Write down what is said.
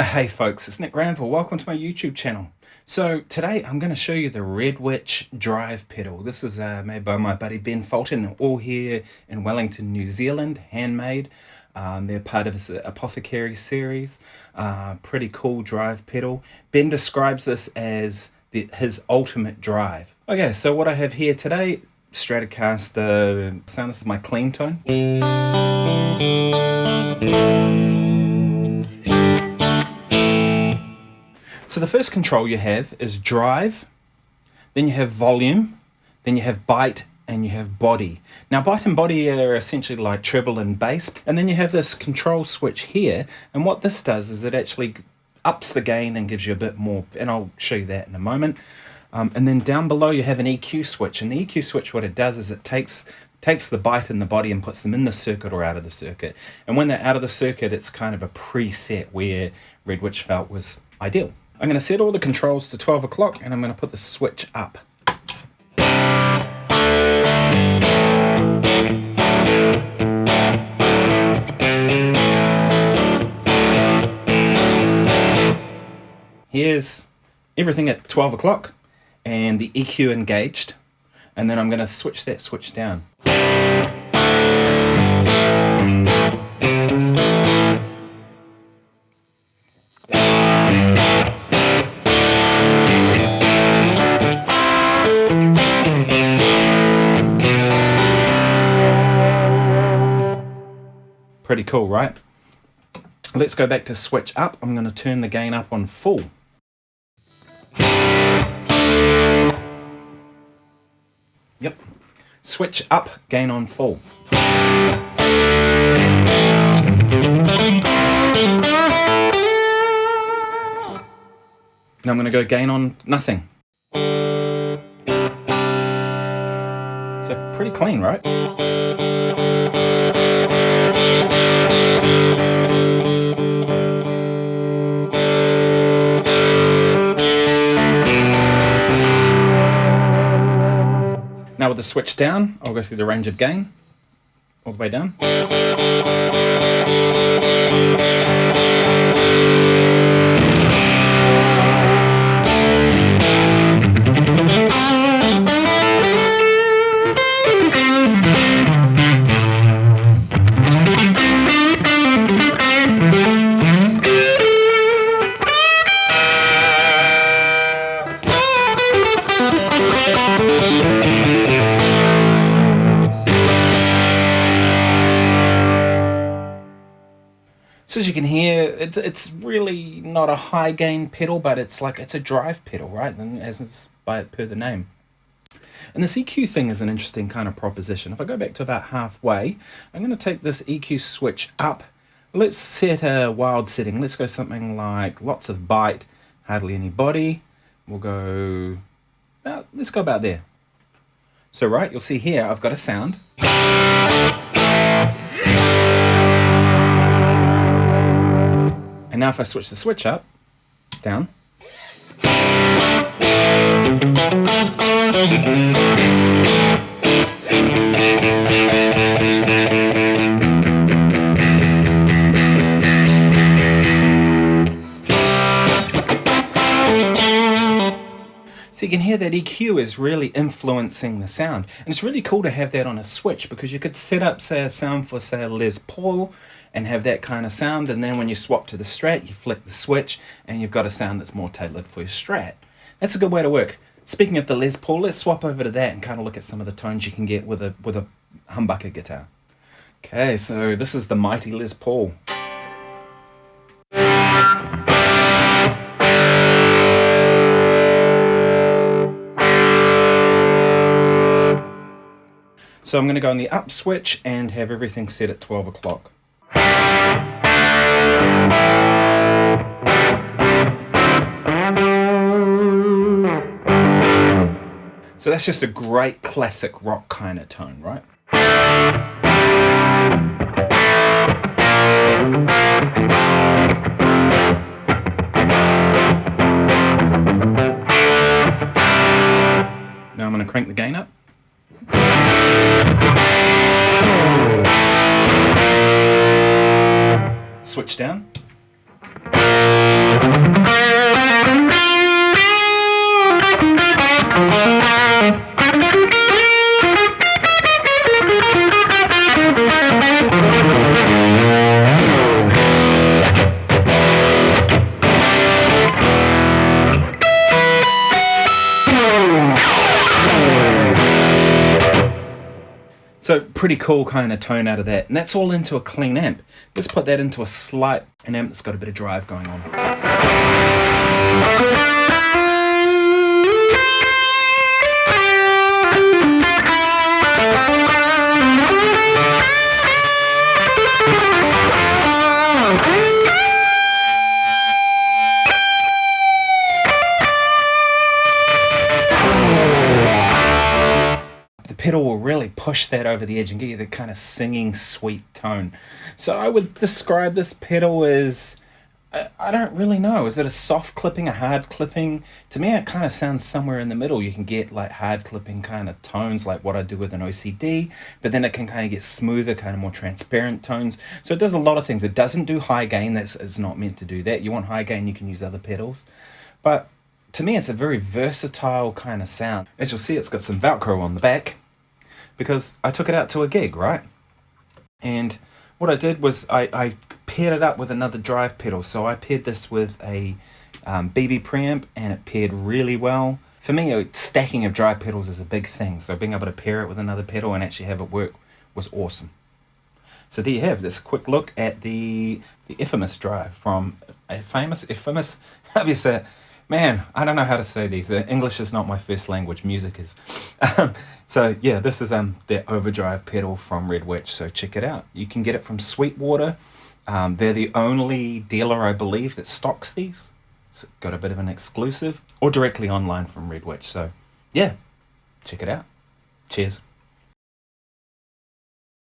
Hey folks, it's Nick Granville. Welcome to my YouTube channel. So today I'm going to show you the Red Witch drive pedal. This is made by my buddy Ben Fulton, all here in Wellington, New Zealand, handmade. They're part of this Apothecary series. Pretty cool drive pedal. Ben describes this as his ultimate drive. Okay, so what I have here today, Stratocaster sound. This is my clean tone. So the first control you have is drive, then you have volume, then you have bite, and you have body. Now bite and body are essentially like treble and bass, and then you have this control switch here, and what this does is it actually ups the gain and gives you a bit more, and I'll show you that in a moment. And then down below you have an EQ switch, and the EQ switch, what it does is it takes the bite and the body and puts them in the circuit or out of the circuit. And when they're out of the circuit, it's kind of a preset where Red Witch felt was ideal. I'm going to set all the controls to 12 o'clock and I'm going to put the switch up. Here's everything at 12 o'clock and the EQ engaged, and then I'm going to switch that switch down. Pretty cool, right? Let's go back to switch up. I'm going to turn the gain up on full. Yep. Switch up, gain on full. Now I'm going to go gain on nothing. So pretty clean, right? Now with the switch down, I'll go through the range of gain, all the way down. So as you can hear, it's really not a high gain pedal, but it's a drive pedal, right? And as it's per the name. And this EQ thing is an interesting kind of proposition. If I go back to about halfway, I'm going to take this EQ switch up. Let's set a wild setting. Let's go something like lots of bite, hardly any body. We'll go, let's go about there. So right, you'll see here I've got a sound. And now if I switch the switch up, down. So you can hear that EQ is really influencing the sound. And it's really cool to have that on a switch, because you could set up, say, a sound for, say, a Les Paul and have that kind of sound, and then when you swap to the Strat, you flick the switch and you've got a sound that's more tailored for your Strat. That's a good way to work. Speaking of the Les Paul, let's swap over to that and kind of look at some of the tones you can get with a humbucker guitar. Okay, so this is the mighty Les Paul. So I'm going to go on the up switch and have everything set at 12 o'clock. So that's just a great classic rock kind of tone, right? Now I'm going to crank the gain up. Switch down. So pretty cool kind of tone out of that. And that's all into a clean amp. Let's put that into an amp that's got a bit of drive going on. Pedal will really push that over the edge and get you the kind of singing sweet tone. So I would describe this pedal as, I don't really know, is it a soft clipping, a hard clipping? To me it kind of sounds somewhere in the middle. You can get like hard clipping kind of tones like what I do with an OCD, but then it can kind of get smoother, kind of more transparent tones. So it does a lot of things. It doesn't do high gain. It's not meant to do that. You want high gain, you can use other pedals. But to me it's a very versatile kind of sound. As you'll see, it's got some Velcro on the back, because I took it out to a gig, right? And what I did was I paired it up with another drive pedal. So I paired this with a BB preamp, and it paired really well. For me, stacking of drive pedals is a big thing. So being able to pair it with another pedal and actually have it work was awesome. So there you have this quick look at the Epiphanious drive from Epiphanious. Obviously, man, I don't know how to say these. English is not my first language. Music is. So yeah, this is their Overdrive pedal from Red Witch. So check it out. You can get it from Sweetwater. They're the only dealer, I believe, that stocks these. So got a bit of an exclusive, or directly online from Red Witch. So yeah, check it out. Cheers.